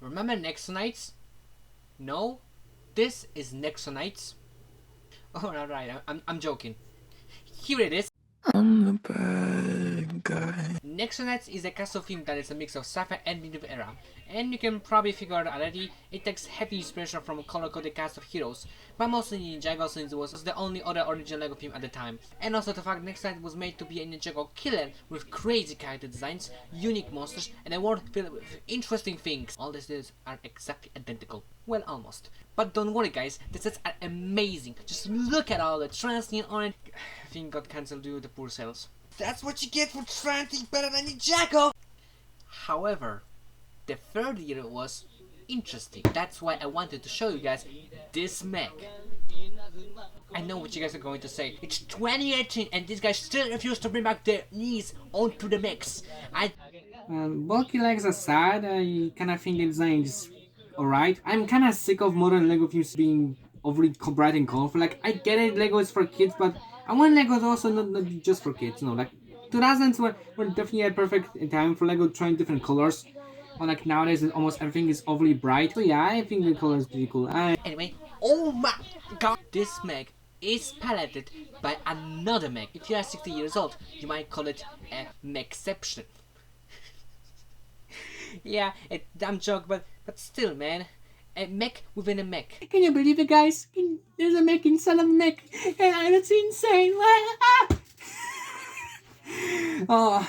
Remember Nexo Knights? No? This is Nexo Knights? Oh, alright, I'm joking. Here it is. I'm the bad guy. Nexo Knights is a castle film that is a mix of sci-fi and medieval era, and you can probably figure out already, it takes heavy inspiration from a color-coded cast of heroes, but mostly Ninjago since it was the only other original LEGO film at the time, and also the fact Nexo Knights was made to be a Ninjago killer with crazy character designs, unique monsters, and a world filled with interesting things. All these things are exactly identical. Well, almost. But don't worry guys, the sets are amazing. Just look at all the transient orange. I think got cancelled due to the poor sales. That's what you get for trying to think better than Ninjago! However, the third year was interesting. That's why I wanted to show you guys this mech. I know what you guys are going to say. It's 2018 and these guys still refuse to bring back their knees onto the mechs. Bulky legs aside, I kinda think the design is alright. I'm kinda sick of modern LEGO films being overly bright and colorful. Like, I get it, LEGO is for kids, but I want LEGO also not just for kids, you know, like 2000s were definitely a perfect time for LEGO trying different colors. Unlike nowadays, almost everything is overly bright. So yeah, I think the color is pretty cool. Anyway, oh my god, this mech is piloted by another mech. If you are 60 years old, you might call it a mechception. Yeah, a dumb joke, but still, man. A mech within a mech. Can you believe it, guys? There's a mech inside of a mech. That's insane. Oh,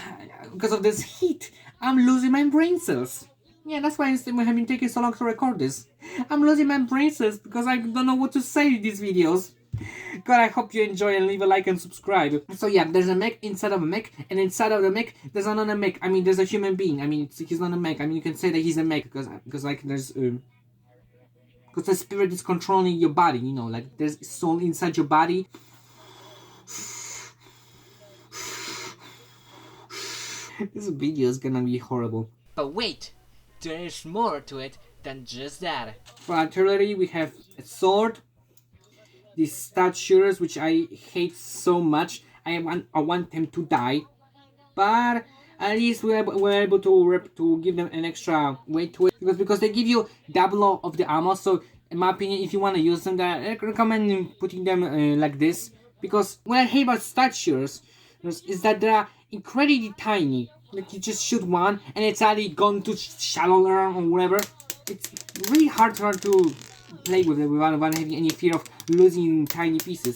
because of this heat, I'm losing my brain cells. Yeah, that's why we have been taking so long to record this. I'm losing my brain cells because I don't know what to say in these videos. God, I hope you enjoy and leave a like and subscribe. So yeah, there's a mech inside of a mech, and inside of the mech, there's another mech. I mean, there's a human being. I mean, he's not a mech. I mean, you can say that he's a mech because like there's because the spirit is controlling your body. You know, like there's soul inside your body. This video is gonna be horrible. But wait, there is more to it than just that. For artillery, we have a sword. These stud shooters, which I hate so much. I want them to die, but at least we're able to give them an extra weight to it because they give you double of the ammo. So in my opinion, if you want to use them, I recommend putting them like this, because what I hate about stud shooters is that they are incredibly tiny. Like you just shoot one and it's already gone to shallower or whatever. It's really hard to play with it without having any fear of losing tiny pieces.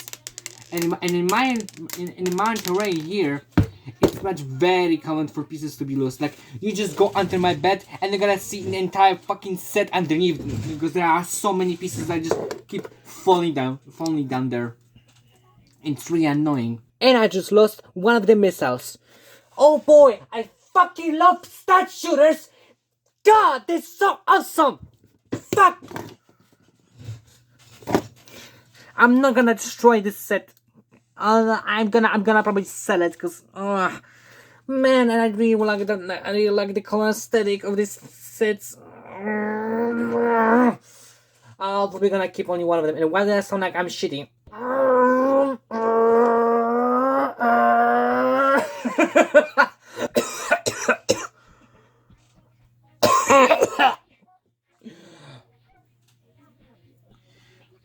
And in my terrain here, it's much very common for pieces to be lost. Like you just go under my bed and you're gonna see an entire fucking set underneath because there are so many pieces that just keep falling down there. It's really annoying. And I just lost one of the missiles. Oh boy, I fucking love stud shooters. God, they're so awesome. Fuck. I'm not gonna destroy this set. I'm gonna probably sell it because man, and I really like the color aesthetic of these sets. I'll probably gonna keep only one of them. And why does that sound like I'm shitting?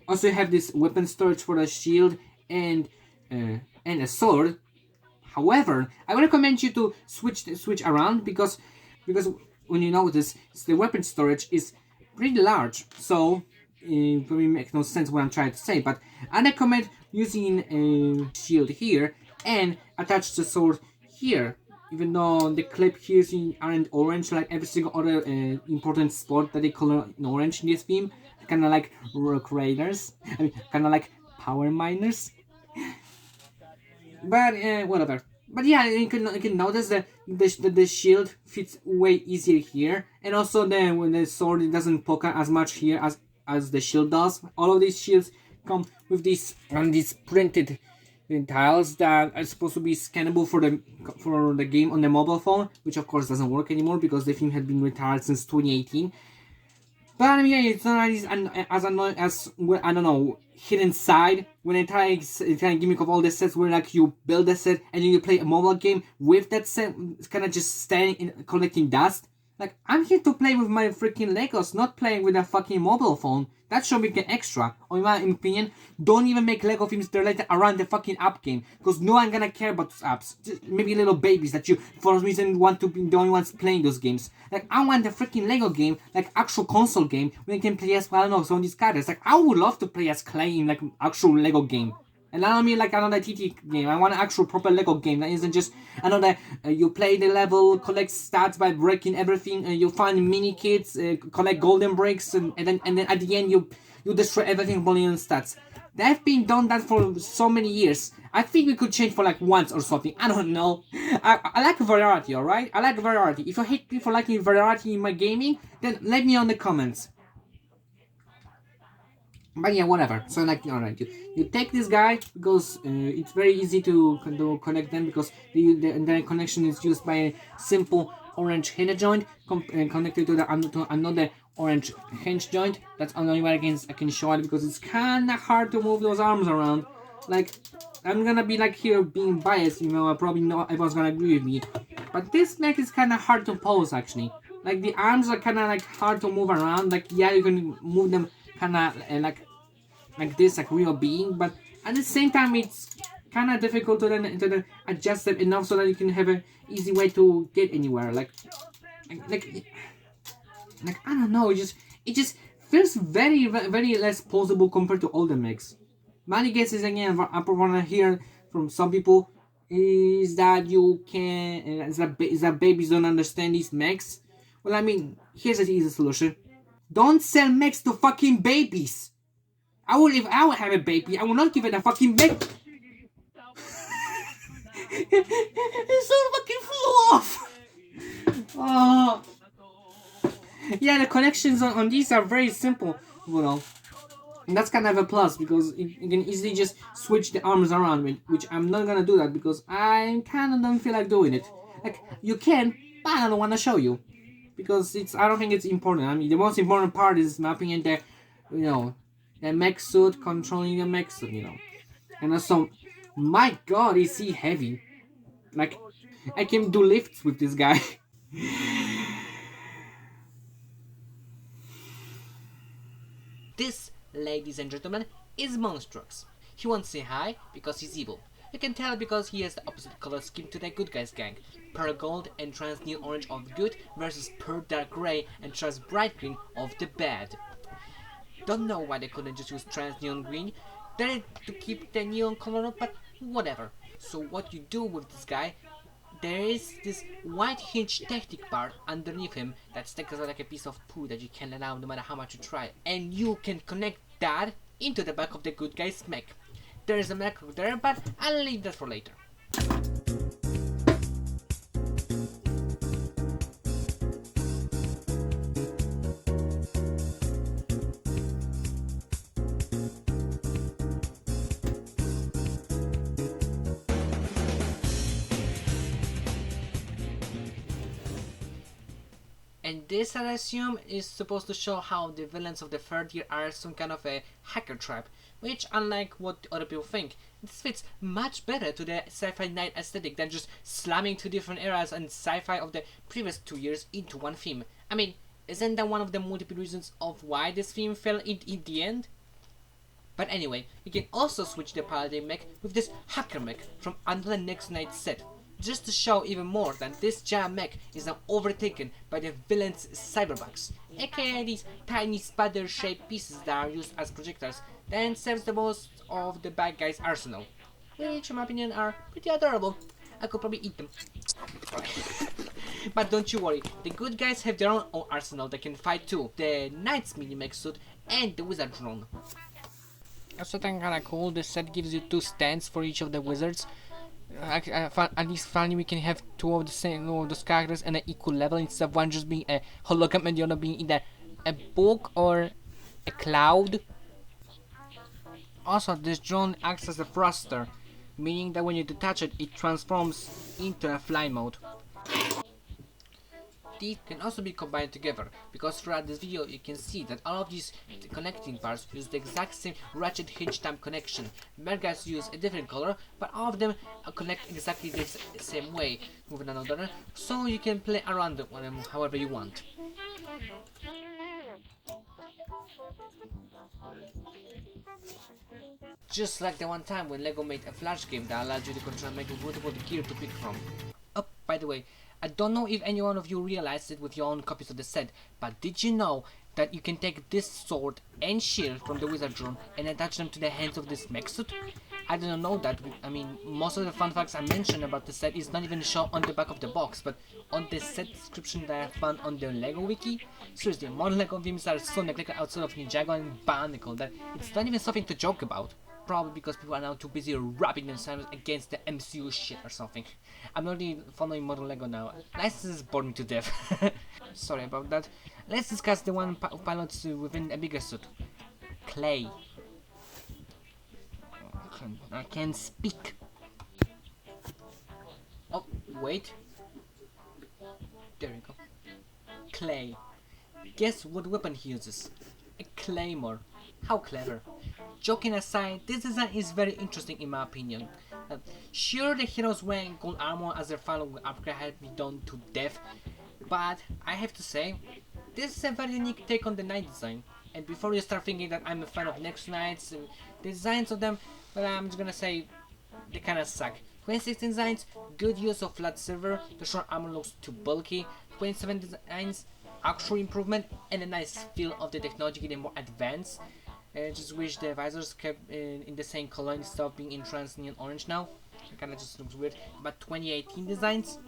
Also, you have this weapon storage for a shield and a sword. However, I would recommend you to switch around because when you notice the weapon storage is pretty large. So it probably makes no sense what I'm trying to say. But I recommend using a shield here and attach the sword here. Even though the clip here aren't orange like every single other important spot that they color in orange in this theme. Kind of like rock raiders. I mean, kind of like power miners. But whatever. But yeah, you can notice that the shield fits way easier here, and also when the sword it doesn't poke as much here as the shield does. All of these shields come with these printed tiles that are supposed to be scannable for the game on the mobile phone, which of course doesn't work anymore because the thing had been retired since 2018. But I mean, yeah, it's not as annoying as I don't know, hidden side when it tries kind of gimmick of all the sets where like you build a set and then you play a mobile game with that set, it's kind of just staying in collecting dust. Like, I'm here to play with my freaking Legos, not playing with a fucking mobile phone. That should be an extra. Or in my opinion, don't even make Lego films related around the fucking app game. Because no one gonna care about those apps. Just maybe little babies that you, for some reason, want to be the only ones playing those games. Like, I want the freaking Lego game, like actual console game, where you can play as, well, I don't know, some of these characters. Like, I would love to play as Clay in, like, actual Lego game. And I don't mean like another TT game. I want an actual proper Lego game that isn't just another. You play the level, collect stats by breaking everything. You find mini kits, collect golden bricks, and then at the end you destroy everything only on stats. They've been done that for so many years. I think we could change for like once or something. I don't know. I like variety, alright? I like variety. If you hate me for liking variety in my gaming, then let me know in the comments. But yeah, whatever. So like, alright, you take this guy because it's very easy to connect them because the connection is used by a simple orange hinge joint connected to another orange hinge joint. That's the only way I can show it because it's kind of hard to move those arms around. Like, I'm gonna be like here being biased, you know, probably not everyone's gonna agree with me. But this mech is kind of hard to pose actually. Like the arms are kind of like hard to move around. Like yeah, you can move them kind of like this, like real being, but at the same time it's kind of difficult to then adjust them enough so that you can have an easy way to get anywhere. Like I don't know, it just feels very less plausible compared to older mechs. My guess is again, I want to hear from some people is that you can is that babies don't understand these mechs. Well, I mean, here's an easy solution: don't sell mechs to fucking babies. If I would have a baby, I will not give it a fucking mech. It so fucking flew off. Oh. Yeah, the connections on these are very simple, you know. And that's kind of a plus because you can easily just switch the arms around, which I'm not gonna do that because I kind of don't feel like doing it. Like, you can, but I don't want to show you. Because I don't think it's important. I mean, the most important part is mapping in the, you know, the mech suit, controlling the mech suit, you know. And also, my god, is he heavy. Like, I can do lifts with this guy. This, ladies and gentlemen, is Monstrux. He won't say hi because he's evil. You can tell because he has the opposite color scheme to the good guys gang. Pearl gold and trans neon orange of the good versus pearl dark grey and trans bright green of the bad. Don't know why they couldn't just use trans neon green. They to keep the neon color up, but whatever. So what you do with this guy, there is this white hinge tactic part underneath him that sticks out like a piece of poo that you can't let out no matter how much you try. And you can connect that into the back of the good guy's mech. There is a mech there, but I'll leave that for later. And this, I assume, is supposed to show how the villains of the third year are some kind of a hacker tribe, which, unlike what other people think, this fits much better to the sci-fi night aesthetic than just slamming two different eras and sci-fi of the previous 2 years into one theme. I mean, isn't that one of the multiple reasons of why this theme fell in the end? But anyway, you can also switch the Paladin mech with this hacker mech from another Nexo Knights set, just to show even more that this giant mech is now overtaken by the villain's cyberbugs, aka these tiny spider-shaped pieces that are used as projectiles, then serves the most of the bad guys' arsenal, which in my opinion are pretty adorable. I could probably eat them. But don't you worry, the good guys have their own arsenal that can fight too, the Knight's mini mech suit and the wizard drone. That's something kinda cool. This set gives you 2 stands for each of the wizards. At least finally we can have 2 of the same of those characters at an equal level instead of one just being a hologram and the other being either a book or a cloud. Also, this drone acts as a thruster, meaning that when you detach it, it transforms into a fly mode. These can also be combined together, because throughout this video you can see that all of these connecting parts use the exact same ratchet hinge type connection. Bad guys use a different color, but all of them connect exactly the same way with one another, so you can play around them however you want. Just like the one time when LEGO made a flash game that allowed you to control multiple gear to pick from. Oh, by the way, I don't know if any one of you realized it with your own copies of the set, but did you know that you can take this sword and shield from the wizard room and attach them to the hands of this mech suit? I didn't know that. I mean, most of the fun facts I mentioned about the set is not even shown on the back of the box, but on the set description that I found on the LEGO wiki. Seriously, modern LEGO themes are so neglected outside of Ninjago and Bionicle that it's not even something to joke about. Probably because people are now too busy rubbing themselves against the MCU shit or something. I'm not really following modern LEGO now. Licenses bore me to death. Sorry about that. Let's discuss the one pilots within a bigger suit. Clay. I can't speak. Oh, wait. There we go. Clay. Guess what weapon he uses? A claymore. How clever. Joking aside, this design is very interesting in my opinion. Sure, the heroes wearing gold armor as their final upgrade had been done to death, but I have to say, this is a very unique take on the knight design. And before you start thinking that I'm a fan of Nexo Knights, the designs of them, well, I'm just gonna say, they kinda suck. 2016 designs, good use of flat silver, the short armor looks too bulky. 27 designs, actual improvement, and a nice feel of the technology getting more advanced. Just wish the visors kept in the same color instead of being in translucent orange now. It kinda just looks weird. But 2018 designs,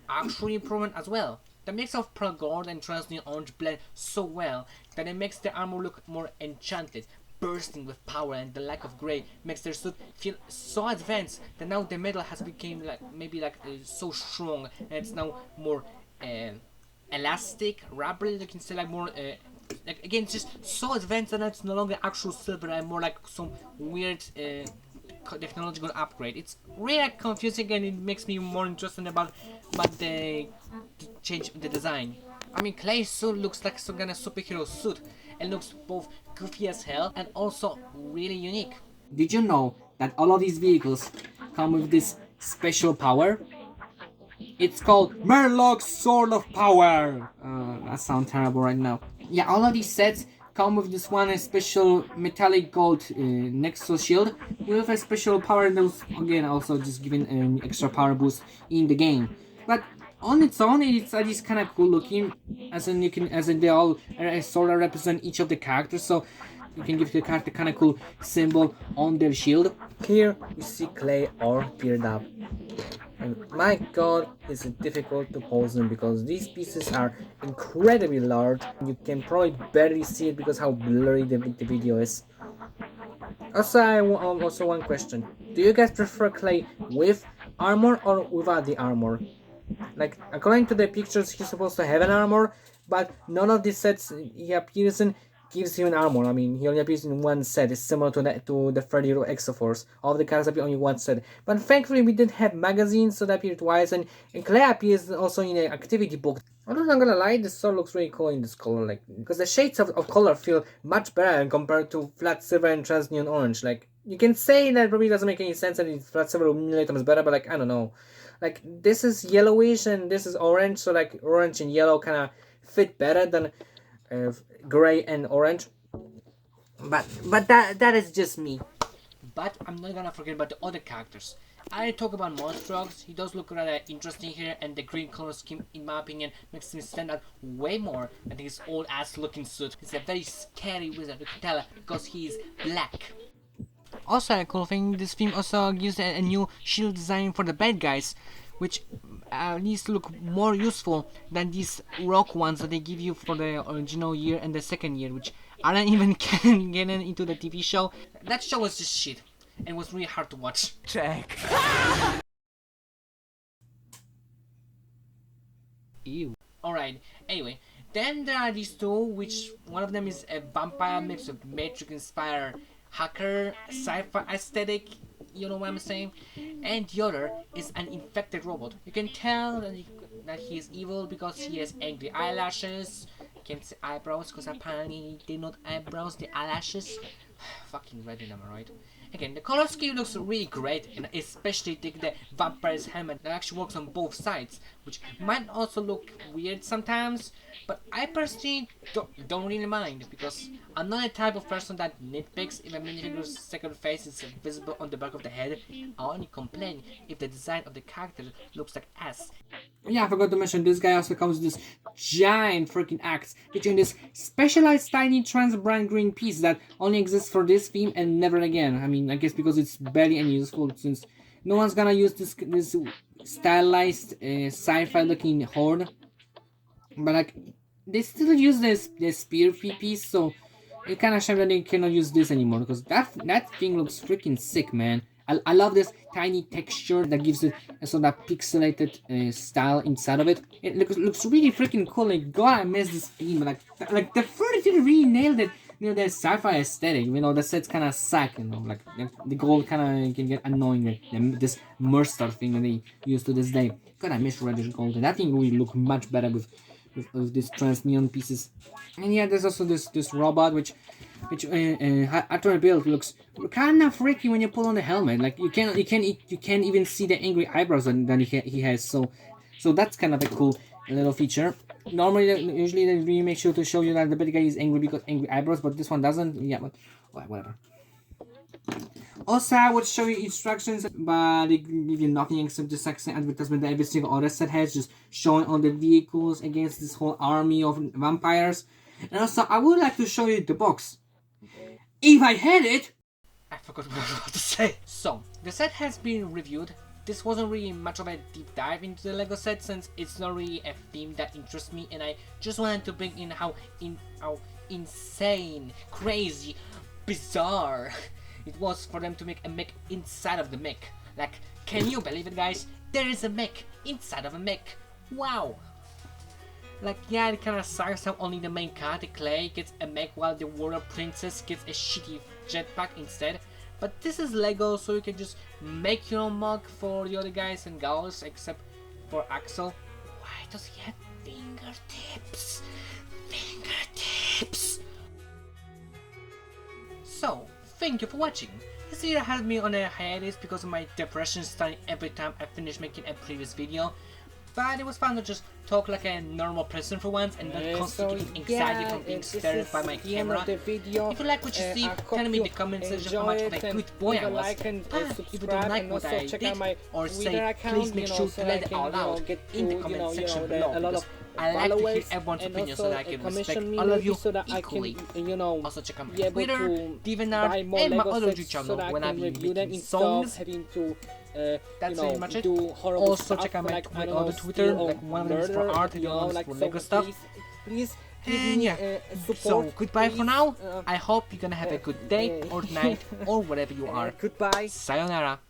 actual improvement as well. The mix of pearl gold and translucent orange blend so well that it makes the armor look more enchanted, bursting with power, and the lack of gray makes their suit feel so advanced that now the metal has become so strong, and it's now more elastic, rubbery. You can say like more like again just so advanced that it's no longer actual silver and more like some weird technological upgrade. It's really confusing, and it makes me more interested about the change the design. I mean, Clay's suit looks like some kind of superhero suit and looks both goofy as hell and also really unique. Did you know that all of these vehicles come with this special power? It's called Murloc's Sword of Power. That sounds terrible right now. Yeah, all of these sets come with this one special metallic gold Nexo shield with a special power that again also just giving an extra power boost in the game. But on its own, it's at least kind of cool looking, as in they all sort of represent each of the characters. So you can give the character kind of cool symbol on their shield. Here we see Clay all geared up. And my god, is it difficult to pose them because these pieces are incredibly large. You can probably barely see it because how blurry the video is. Also, also one question. Do you guys prefer Clay with armor or without the armor? Like, according to the pictures, he's supposed to have an armor, but none of the sets he appears in gives him an armor. I mean, he only appears in one set. It's similar to the 30 Exoforce. All of the characters appear only one set. But thankfully, we did have magazines, so that appeared twice, and Clay appears also in an activity book. I'm not gonna lie, this sword looks really cool in this color, like, because the shades of color feel much better compared to flat silver and translucent orange. Like, you can say that probably doesn't make any sense and flat silver will million times better, but like, I don't know. Like, this is yellowish and this is orange, so like orange and yellow kind of fit better than gray and orange. But that is just me. But I'm not gonna forget about the other characters. I talk about Monstrux. He does look rather interesting here, and the green color scheme, in my opinion, makes him stand out way more than his old ass looking suit. He's a very scary wizard, you can tell, because he is black. Also, a cool thing, this film also gives a new shield design for the bad guys, which needs to look more useful than these rock ones that they give you for the original year and the second year, which aren't even getting into the TV show. That show was just shit, and was really hard to watch. Check. Ew. Alright, anyway, then there are these two, which one of them is a vampire mixed with Matrix-inspired hacker sci-fi aesthetic, you know what I'm saying, and the other is an infected robot. You can tell that that he is evil because he has angry eyelashes. Can't say eyebrows because apparently they're not eyebrows, they're eyelashes. Fucking ready, am I right? Again, the color scheme looks really great, and especially take the vampire's helmet that actually works on both sides, which might also look weird sometimes, but I personally don't really mind, because I'm not the type of person that nitpicks if a minifigure's second face is visible on the back of the head. I only complain if the design of the character looks like ass. Yeah, I forgot to mention, this guy also comes with this giant freaking axe, featuring this specialized tiny transparent green piece that only exists for this theme and never again. I mean, I guess because it's barely any useful, since no one's gonna use this stylized sci-fi looking horde. But like, they still use this spear piece, so it's kind of shame that they cannot use this anymore, because that thing looks freaking sick, man. I love this tiny texture that gives it a sort of pixelated style inside of it. It looks really freaking cool. Like, God, I miss this theme. Like the furniture really nailed it. You know, the sci-fi aesthetic. You know, the sets kind of suck. You know, like the gold kind of can get annoying. This Mercer thing that they use to this day. God, I miss reddish gold. And that thing really look much better with these trans neon pieces. And yeah, there's also this robot which after build looks kind of freaky when you pull on the helmet. Like you can't even see the angry eyebrows that he has. So that's kind of a cool little feature. Normally, usually they really make sure to show you that the bad guy is angry because angry eyebrows, but this one doesn't. Yeah, but whatever. Also, I would show you instructions, but they give you nothing except the section advertisement that every single other set has, just showing all the vehicles against this whole army of vampires. And also, I would like to show you the box. If I had it! I forgot what I was about to say. So, the set has been reviewed. This wasn't really much of a deep dive into the LEGO set, since it's not really a theme that interests me, and I just wanted to bring in how insane, crazy, bizarre it was for them to make a mech inside of the mech. Like, can you believe it, guys? There is a mech inside of a mech. Wow. Like, yeah, it kinda sucks how only the main character, Clay, gets a mech while the warrior princess gets a shitty jetpack instead. But this is LEGO, so you can just make your own mech for the other guys and girls, except for Axel. Why does he have fingertips? Fingertips! So, thank you for watching. This video has me on a hiatus because of my depression starting every time I finish making a previous video. But it was fun to just talk like a normal person for once and not constantly getting anxiety from being stared by my camera. If you like what you see, tell me in the comment section how much of a good boy I was. But if you don't like what I did, or say, please make sure to let it all out in the comment section below, because I like to hear everyone's opinion so that I can respect all of you equally. Also check out my Twitter, DeviantArt, and my other YouTube channel when I be making songs. That's pretty much it. Also check out my other Twitter, like one of them is for art and the other one is for LEGO stuff. And yeah, so goodbye for now. I hope you're gonna have a good day or night or whatever you are. Goodbye. Sayonara.